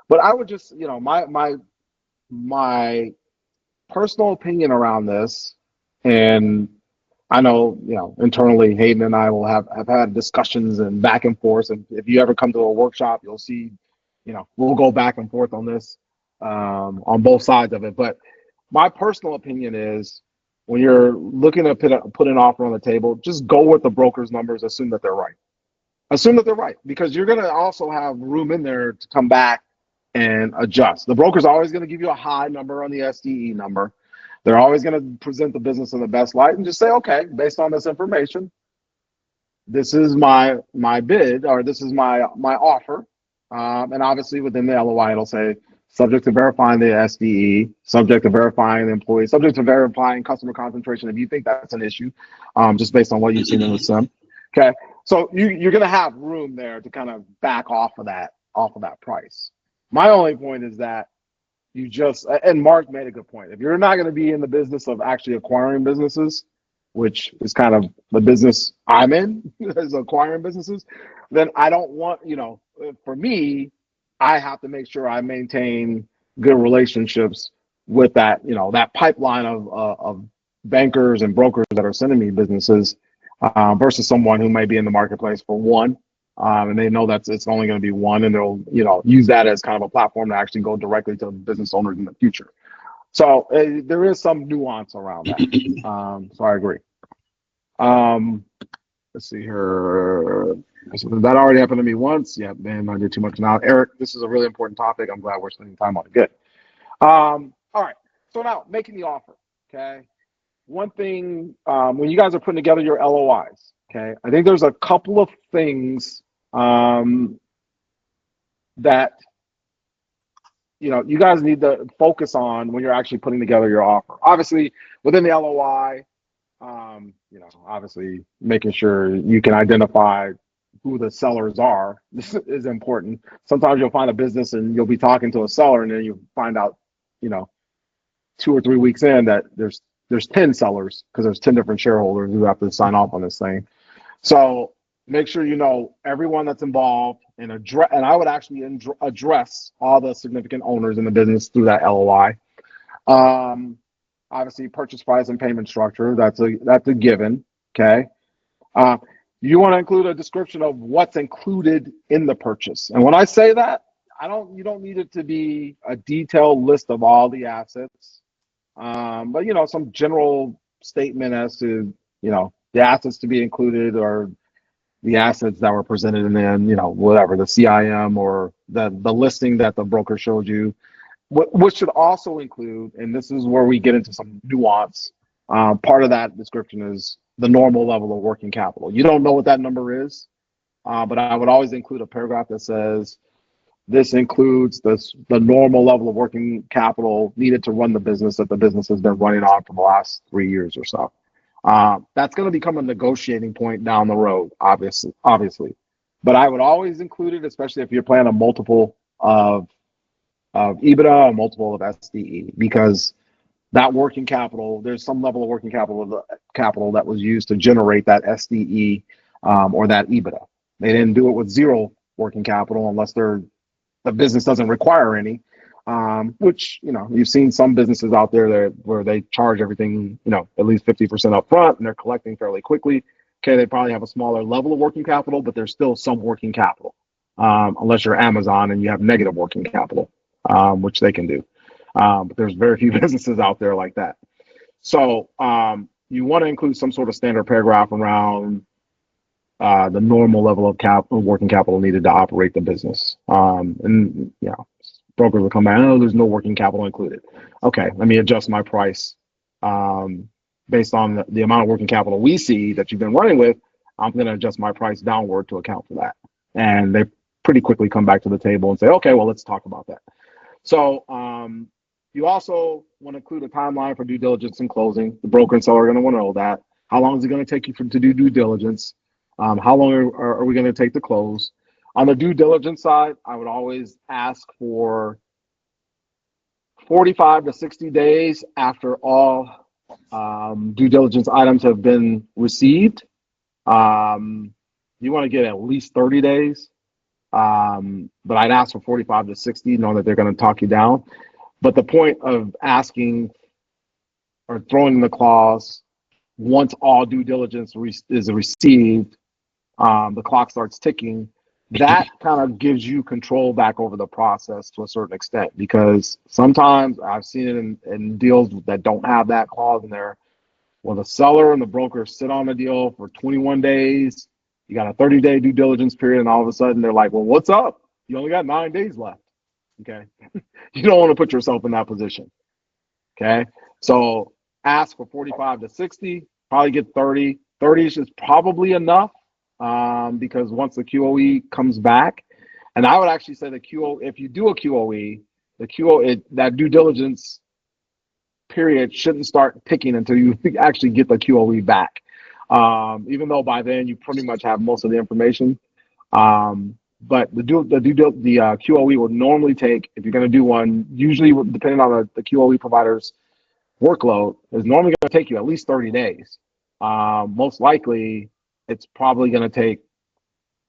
But I would just, my personal opinion around this, and I know, internally Hayden and I will have had discussions and back and forth. And if you ever come to a workshop, you'll see, we'll go back and forth on this, on both sides of it. But my personal opinion is, when you're looking to put an offer on the table, just go with the broker's numbers, assume that they're right. Because you're going to also have room in there to come back and adjust. The broker's always going to give you a high number on the SDE number. They're always going to present the business in the best light and just say, okay, based on this information, this is my bid, or this is my offer. And obviously within the LOI, it'll say, subject to verifying the SDE, subject to verifying the employee, subject to verifying customer concentration if you think that's an issue, just based on what you've seen in the sim. Okay, so you're going to have room there to kind of back off of that price. My only point is that and Mark made a good point. If you're not going to be in the business of actually acquiring businesses, which is kind of the business I'm in, is acquiring businesses, then I don't want, for me, I have to make sure I maintain good relationships with that, that pipeline of bankers and brokers that are sending me businesses versus someone who may be in the marketplace for one. And they know that it's only going to be one, and they'll, use that as kind of a platform to actually go directly to business owners in the future. So there is some nuance around that. So I agree. Let's see here. So that already happened to me once. Yeah, man, I did too much now. Eric, this is a really important topic. I'm glad we're spending time on it. Good. All right. So now making the offer. Okay. One thing, when you guys are putting together your LOIs, okay, I think there's a couple of things that you guys need to focus on when you're actually putting together your offer. Obviously, within the LOI, obviously making sure you can identify who the sellers are. This is important. Sometimes you'll find a business and you'll be talking to a seller, and then you find out, 2 or 3 weeks in that there's 10 sellers because there's 10 different shareholders who have to sign off on this thing. So make sure you know everyone that's involved and I would actually address all the significant owners in the business through that LOI. Obviously, purchase price and payment structure, that's a given. Okay. You want to include a description of what's included in the purchase. And when I say that, you don't need it to be a detailed list of all the assets. But some general statement as to, the assets to be included, or the assets that were presented, and then, whatever, the CIM or the listing that the broker showed you. What should also include, and this is where we get into some nuance, part of that description is the normal level of working capital. You don't know what that number is, but I would always include a paragraph that says, this includes the normal level of working capital needed to run the business that the business has been running on for the last 3 years or so. That's going to become a negotiating point down the road, obviously. But I would always include it, especially if you're planning a multiple of EBITDA, a multiple of SDE, because that working capital, there's some level of working capital that was used to generate that SDE or that EBITDA. They didn't do it with zero working capital unless the business doesn't require any, which, you've seen some businesses out there where they charge everything, at least 50% up front, and they're collecting fairly quickly. Okay, they probably have a smaller level of working capital, but there's still some working capital, unless you're Amazon and you have negative working capital, which they can do. But there's very few businesses out there like that. So you want to include some sort of standard paragraph around the normal level of working capital needed to operate the business. And brokers will come back, oh, there's no working capital included. Okay, let me adjust my price based on the amount of working capital we see that you've been running with. I'm going to adjust my price downward to account for that. And they pretty quickly come back to the table and say, okay, well, let's talk about that. So you also want to include a timeline for due diligence and closing. The broker and seller are going to want to know that. How long is it going to take you to do due diligence? How long are we going to take to close? On the due diligence side, I would always ask for 45 to 60 days after all due diligence items have been received. You want to get at least 30 days, but I'd ask for 45 to 60, knowing that they're going to talk you down. But the point of asking or throwing in the clause, once all due diligence is received, the clock starts ticking. That kind of gives you control back over the process to a certain extent, because sometimes I've seen it in deals that don't have that clause in there, where the seller and the broker sit on the deal for 21 days. You got a 30-day due diligence period, and all of a sudden they're like, well, what's up? You only got 9 days left. Okay. You don't want to put yourself in that position. Okay. So ask for 45 to 60, probably get 30. 30 is probably enough. Because once the QOE comes back, and I would actually say if you do a QOE, that due diligence period shouldn't start ticking until you actually get the QOE back. Even though by then you pretty much have most of the information. But the QOE will normally take, if you're going to do one, usually depending on the QOE provider's workload, is normally going to take you at least 30 days. most likely it's probably going to take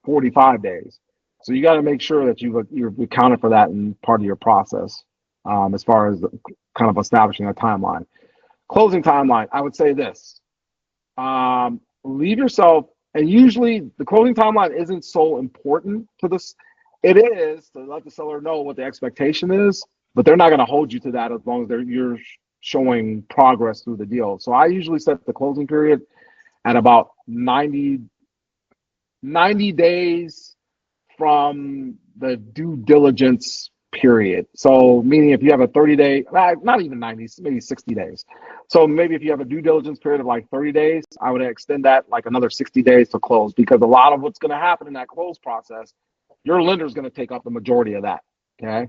45 days. So you got to make sure that you've accounted for that in part of your process, as far as kind of establishing a timeline. Closing timeline, I would say this: leave yourself, and usually the closing timeline isn't so important to this. It is to let the seller know what the expectation is, but they're not going to hold you to that as long as you're showing progress through the deal. So I usually set the closing period at about 90 days from the due diligence period. So meaning if you have a 30-day, not even 90, maybe 60 days. So maybe if you have a due diligence period of like 30 days, I would extend that like another 60 days to close, because a lot of what's going to happen in that close process, your lender is going to take up the majority of that. Okay.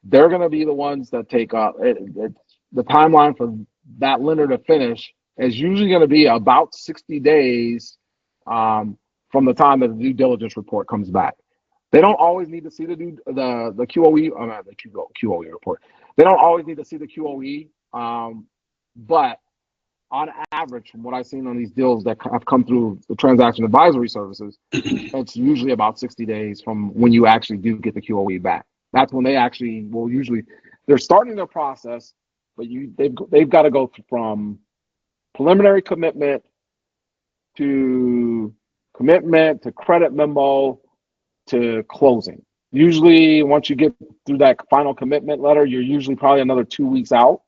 They're going to be the ones that take up the timeline for that lender to finish is usually going to be about 60 days from the time that the due diligence report comes back. They don't always need to see the QOE, the QOE report. They don't always need to see the QOE, but on average, from what I've seen on these deals that have come through the transaction advisory services, it's usually about 60 days from when you actually do get the QOE back. That's when they actually will usually, they're starting their process, but they've got to go from preliminary commitment to credit memo to closing. Usually once you get through that final commitment letter, you're usually probably another 2 weeks out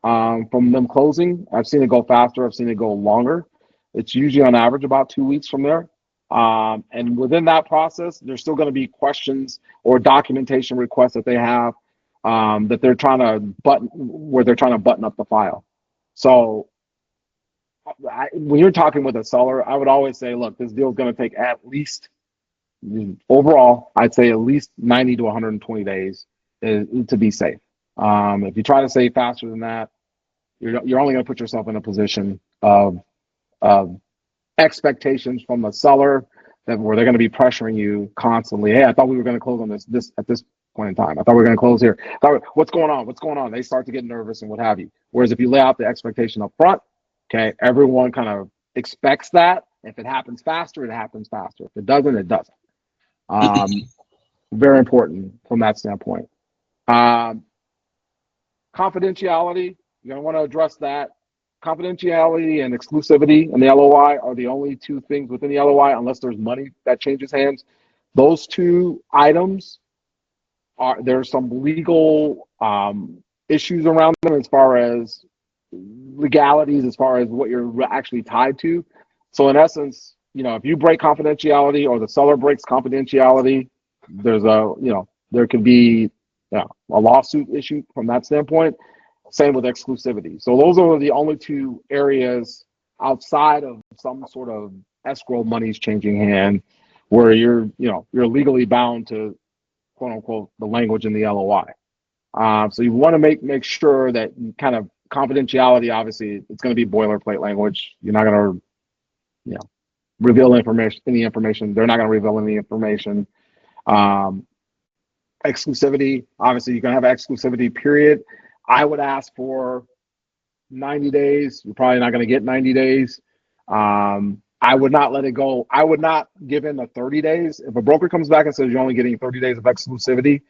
from them closing. I've seen it go faster. I've seen it go longer. It's usually on average about 2 weeks from there. And within that process, there's still going to be questions or documentation requests that they have that they're trying to button up the file. So when you're talking with a seller, I would always say, look, this deal is going to take at least, overall, I'd say at least 90 to 120 days to be safe. If you try to say faster than that, you're only going to put yourself in a position of expectations from the seller where they're going to be pressuring you constantly. Hey, I thought we were going to close on this at this point in time. I thought we were going to close here. What's going on? What's going on? They start to get nervous and what have you. Whereas if you lay out the expectation up front, okay, everyone kind of expects that. If it happens faster, it happens faster. If it doesn't, it doesn't. Very important from that standpoint. Confidentiality, you're going to want to address that. Confidentiality and exclusivity in the LOI are the only two things within the LOI, unless there's money that changes hands. Those two items there's some legal issues around them as far as legalities, as far as what you're actually tied to. So in essence, if you break confidentiality or the seller breaks confidentiality, there could be a lawsuit issue from that standpoint. Same with exclusivity. So those are the only two areas outside of some sort of escrow monies changing hand where you're legally bound to, quote unquote, the language in the LOI. So you want to make sure that kind of confidentiality, obviously it's going to be boilerplate language. You're not going to, reveal any information. They're not going to reveal any information. Exclusivity, obviously you're going to have an exclusivity period. I would ask for 90 days. You're probably not going to get 90 days. I would not let it go. I would not give in the 30 days. If a broker comes back and says you're only getting 30 days of exclusivity,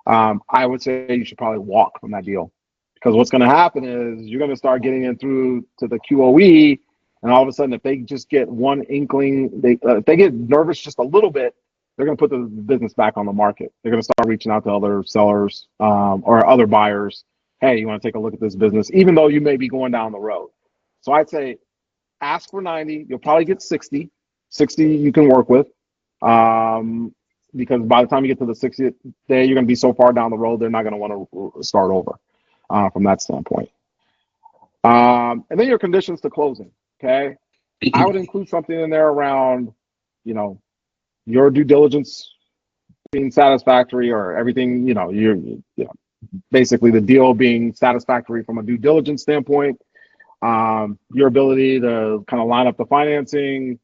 I would say you should probably walk from that deal. Because what's going to happen is you're going to start getting in through to the QOE, and all of a sudden, if they just get one inkling, if they get nervous just a little bit, they're going to put the business back on the market. They're going to start reaching out to other sellers or other buyers. Hey, you want to take a look at this business, even though you may be going down the road. So I'd say ask for 90. You'll probably get 60. 60 you can work with, because by the time you get to the 60th day, you're going to be so far down the road, they're not going to want to start over from that standpoint. And then your conditions to closing. Okay, I would include something in there around, your due diligence being satisfactory, or everything, basically the deal being satisfactory from a due diligence standpoint. Your ability to kind of line up the financing,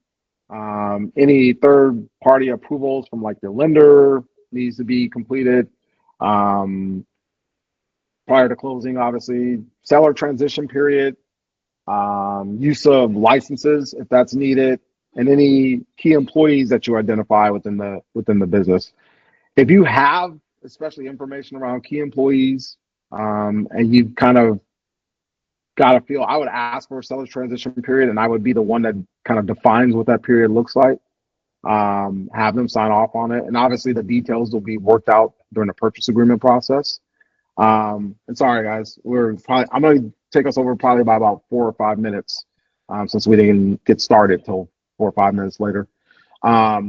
any third party approvals from like your lender needs to be completed prior to closing, obviously. Seller transition period. use of licenses if that's needed, and any key employees that you identify within the business. If you have especially information around key employees, and you've kind of got a feel, I would ask for a seller's transition period, and I would be the one that kind of defines what that period looks like. Have them sign off on it, and obviously the details will be worked out during the purchase agreement process. And sorry guys, I'm going to take us over probably by about 4 or 5 minutes, since we didn't get started till 4 or 5 minutes later. But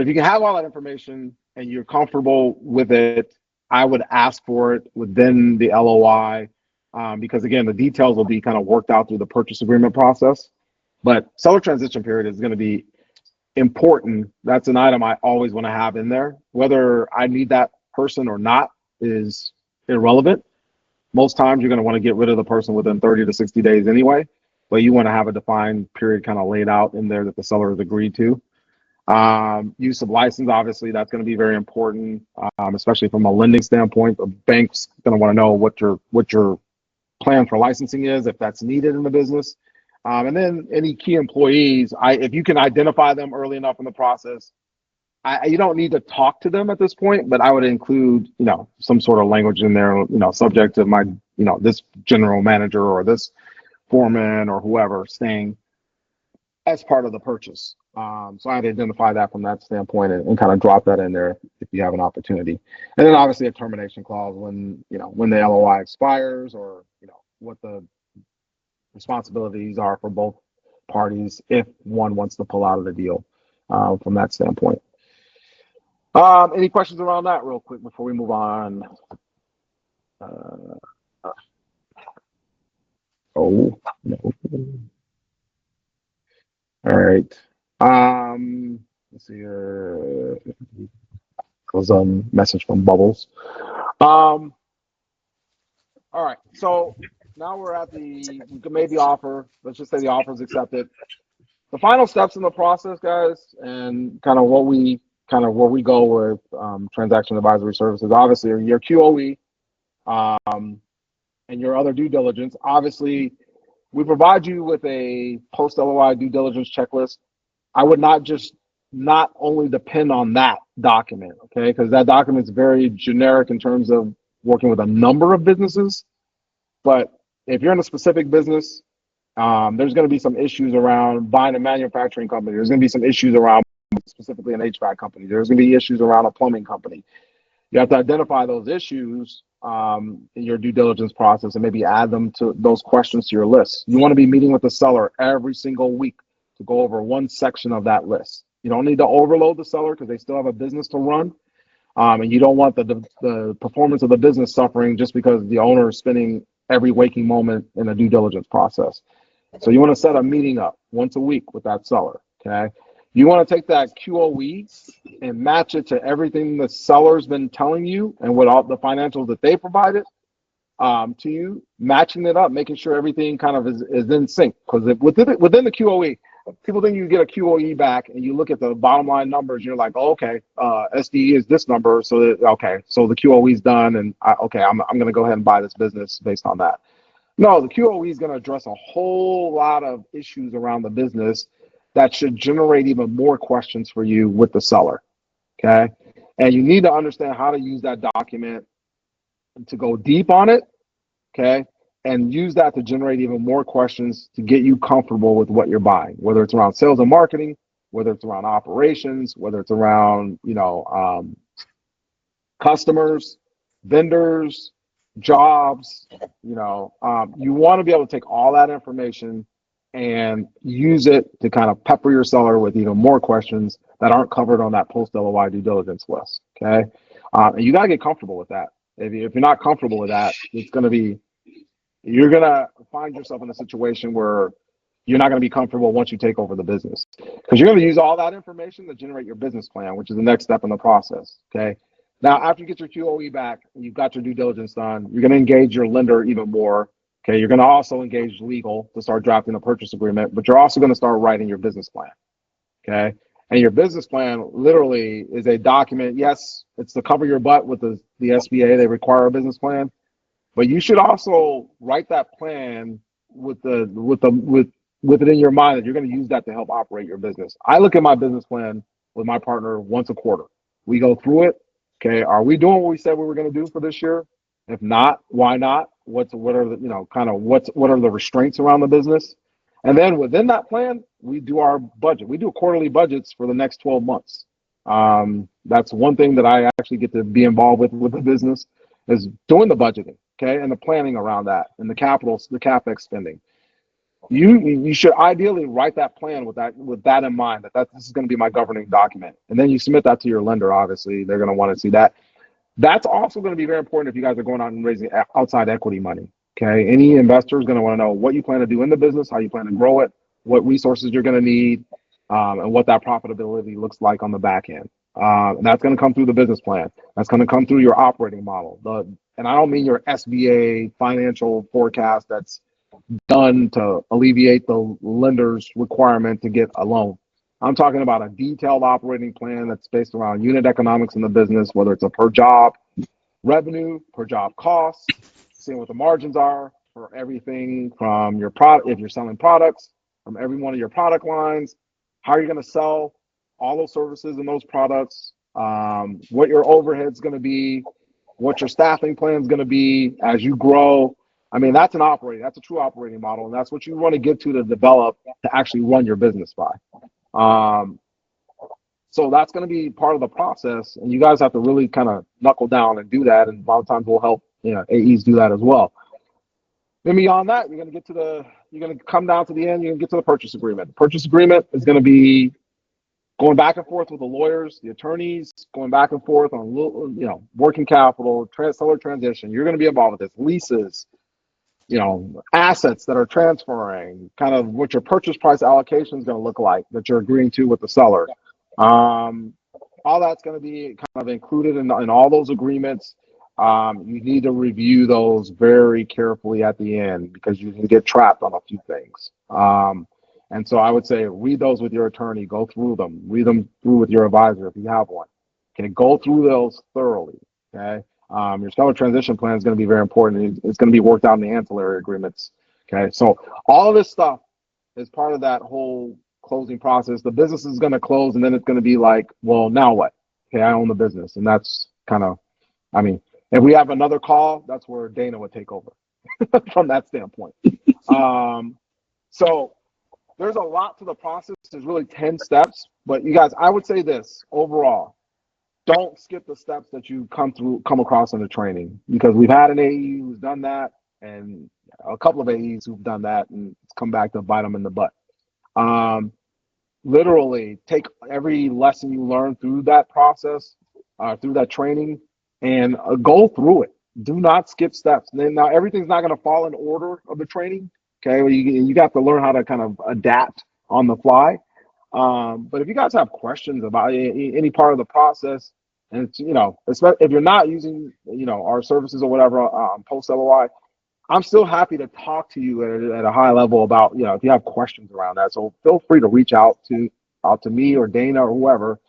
if you can have all that information and you're comfortable with it, I would ask for it within the LOI, because again, the details will be kind of worked out through the purchase agreement process. But seller transition period is going to be important. That's an item I always want to have in there. Whether I need that person or not is irrelevant. Most times you're going to want to get rid of the person within 30 to 60 days anyway, but you want to have a defined period kind of laid out in there that the seller has agreed to. Use of license, obviously that's going to be very important, especially from a lending standpoint. The bank's going to want to know what your plan for licensing is, if that's needed in the business. And then any key employees, if you can identify them early enough in the process, you don't need to talk to them at this point, but I would include, some sort of language in there, subject to my, this general manager or this foreman or whoever staying as part of the purchase. So I'd identify that from that standpoint and kind of drop that in there if you have an opportunity. And then obviously a termination clause when the LOI expires, or, what the responsibilities are for both parties if one wants to pull out of the deal, from that standpoint. Any questions around that real quick before we move on? Oh, no. All right. Let's see here. Was a message from Bubbles. All right. So now we're at we made the offer. Let's just say the offer is accepted. The final steps in the process, guys, and kind of where we go with transaction advisory services. Obviously, your QOE, and your other due diligence. Obviously, we provide you with a post LOI due diligence checklist. I would not only depend on that document, okay? Because that document is very generic in terms of working with a number of businesses. But if you're in a specific business, there's going to be some issues around buying a manufacturing company. There's going to be some issues around specifically an HVAC company. There's going to be issues around a plumbing company. You have to identify those issues in your due diligence process and maybe add them to those questions to your list. You want to be meeting with the seller every single week to go over one section of that list. You don't need to overload the seller because they still have a business to run. And you don't want the performance of the business suffering just because the owner is spending every waking moment in a due diligence process. So you want to set a meeting up once a week with that seller, okay? You want to take that QOE and match it to everything the seller's been telling you and what all the financials that they provided to you, matching it up, making sure everything kind of is in sync. Because within the QOE, people think you get a QOE back and you look at the bottom line numbers, you're like, oh, okay, SDE is this number, so the QOE is done, and I'm going to go ahead and buy this business based on that. No, the QOE is going to address a whole lot of issues around the business that should generate even more questions for you with the seller, okay? And you need to understand how to use that document to go deep on it, okay? And use that to generate even more questions to get you comfortable with what you're buying, whether it's around sales and marketing, whether it's around operations, whether it's around, customers, vendors, jobs, you want to be able to take all that information and use it to kind of pepper your seller with even more questions that aren't covered on that post LOI due diligence list, okay? And you got to get comfortable with that. If you're not comfortable with that, you're going to find yourself in a situation where you're not going to be comfortable once you take over the business, because you're going to use all that information to generate your business plan, which is the next step in the process, okay? Now, after you get your QOE back and you've got your due diligence done, you're going to engage your lender even more. Okay, you're going to also engage legal to start drafting a purchase agreement, but you're also going to start writing your business plan. Okay, and your business plan literally is a document. Yes, it's to cover your butt with the SBA. They require a business plan, but you should also write that plan with it in your mind that you're going to use that to help operate your business. I look at my business plan with my partner once a quarter. We go through it. Okay, are we doing what we said we were going to do for this year? If not, why not? What are the what are the restraints around the business? And then within that plan, we do our budget. We do quarterly budgets for the next 12 months. That's one thing that I actually get to be involved with the business is doing the budgeting, okay, and the planning around that and the capex spending. You should ideally write that plan with that in mind, that this is going to be my governing document. And then you submit that to your lender, obviously. They're going to want to see that. That's also going to be very important if you guys are going out and raising outside equity money. Okay. Any investor is going to want to know what you plan to do in the business, how you plan to grow it, what resources you're going to need, and what that profitability looks like on the back end. And that's going to come through the business plan. That's going to come through your operating model. And I don't mean your SBA financial forecast that's done to alleviate the lender's requirement to get a loan. I'm talking about a detailed operating plan that's based around unit economics in the business, whether it's a per job revenue, per job costs, seeing what the margins are for everything from your product, if you're selling products, from every one of your product lines, how you're going to sell all those services and those products, what your overhead's going to be, what your staffing plan is going to be as you grow. I mean, that's a true operating model, and that's what you want to get to develop to actually run your business by. So that's going to be part of the process, and you guys have to really kind of knuckle down and do that. And a lot of times we'll help, AEs do that as well. Then beyond that, you're going to come down to the end. You're going to get to the purchase agreement. The purchase agreement is going to be going back and forth with the lawyers, the attorneys, going back and forth on, working capital, seller transition. You're going to be involved with this, leases, assets that are transferring, kind of what your purchase price allocation is going to look like that you're agreeing to with the seller. All that's going to be kind of included in all those agreements. You need to review those very carefully at the end because you can get trapped on a few things. And so I would say read those with your attorney, go through them, read them through with your advisor if you have one. Okay, go through those thoroughly. Okay. Your seller transition plan is going to be very important. It's going to be worked out in the ancillary agreements. Okay, so all of this stuff is part of that whole closing process. The business is going to close, and then it's going to be like, well, now what? Okay, I own the business, and that's kind of, if we have another call, that's where Dana would take over from that standpoint. So there's a lot to the process. There's really 10 steps, but you guys, I would say this overall. Don't skip the steps that you come across in the training, because we've had an AE who's done that and a couple of AEs who've done that, and it's come back to bite them in the butt. Literally take every lesson you learn through that process, through that training, and go through it. Do not skip steps. Now everything's not going to fall in order of the training. Okay, you got to learn how to kind of adapt on the fly. But if you guys have questions about any part of the process, and if you're not using, our services or whatever, post LOI, I'm still happy to talk to you at a high level about, if you have questions around that. So feel free to reach out to me or Dana or whoever.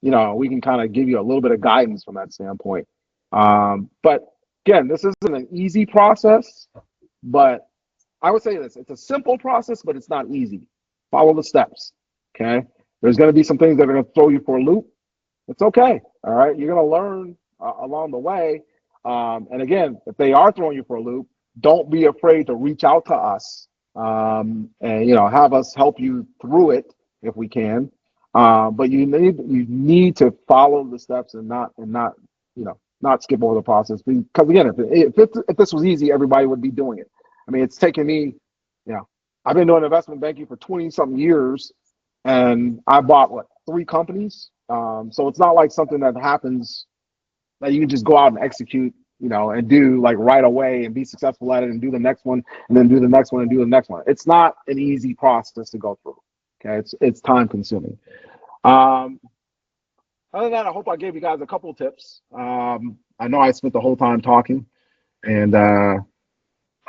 We can kind of give you a little bit of guidance from that standpoint. But again, this isn't an easy process, but I would say this: it's a simple process, but it's not easy. Follow the steps. Okay, there's going to be some things that are going to throw you for a loop. It's okay. All right, you're going to learn along the way. And again, if they are throwing you for a loop, don't be afraid to reach out to us and have us help you through it if we can. But you need to follow the steps and not skip over the process, because again, if this was easy, everybody would be doing it. It's taken me, I've been doing investment banking for 20 something years. And I bought 3 companies. So it's not like something that happens that you can just go out and execute, and do right away and be successful at it and do the next one and then do the next one and do the next one. It's not an easy process to go through. Okay, it's time consuming. Other than that, I hope I gave you guys a couple of tips. I know I spent the whole time talking. And how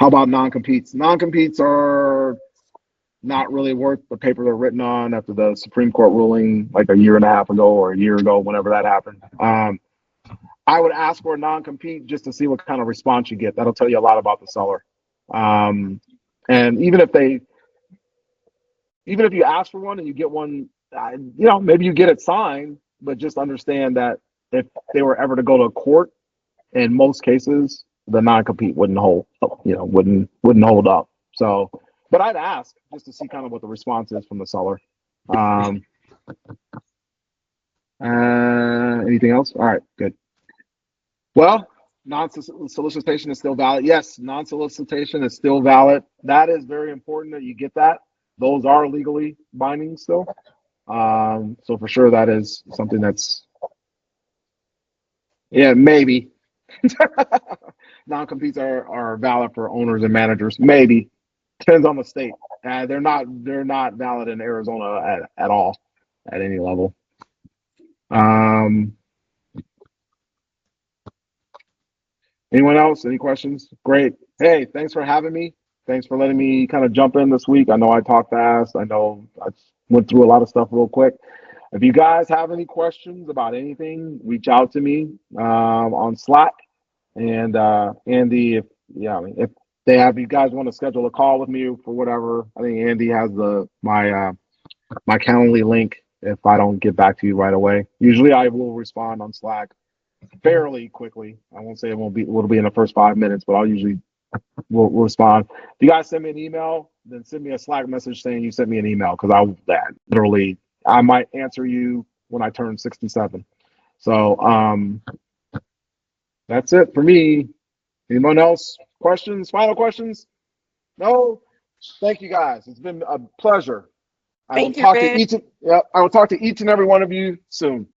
about non-competes? Non-competes are not really worth the paper they're written on after the Supreme Court ruling a year and a half ago or a year ago, whenever that happened. I would ask for a non-compete just to see what kind of response you get. That'll tell you a lot about the seller. And even if you ask for one and you get one, maybe you get it signed, but just understand that if they were ever to go to court, in most cases, the non-compete wouldn't hold up. So, but I'd ask just to see kind of what the response is from the seller. Anything else? All right, good. Well, non-solicitation is still valid. Yes, non-solicitation is still valid. That is very important that you get that. Those are legally binding still. So for sure, that is something that's, maybe. Non-competes are valid for owners and managers. Maybe. Depends on the state. They're not valid in Arizona at all, at any level. Anyone else? Any questions? Great. Hey, thanks for having me. Thanks for letting me kind of jump in this week. I know I talked fast. I know I went through a lot of stuff real quick. If you guys have any questions about anything, reach out to me on Slack. And Andy, if they have, you guys want to schedule a call with me for whatever, I think Andy has my Calendly link if I don't get back to you right away. Usually I will respond on Slack fairly quickly. I won't say it'll be in the first 5 minutes, but I'll usually will respond. If you guys send me an email, then send me a Slack message saying you sent me an email, because I might answer you when I turn 67. So that's it for me. Anyone else? Questions? Final questions? No? Thank you guys. It's been a pleasure. I will Thank you, talk Ben. to each and every one of you soon.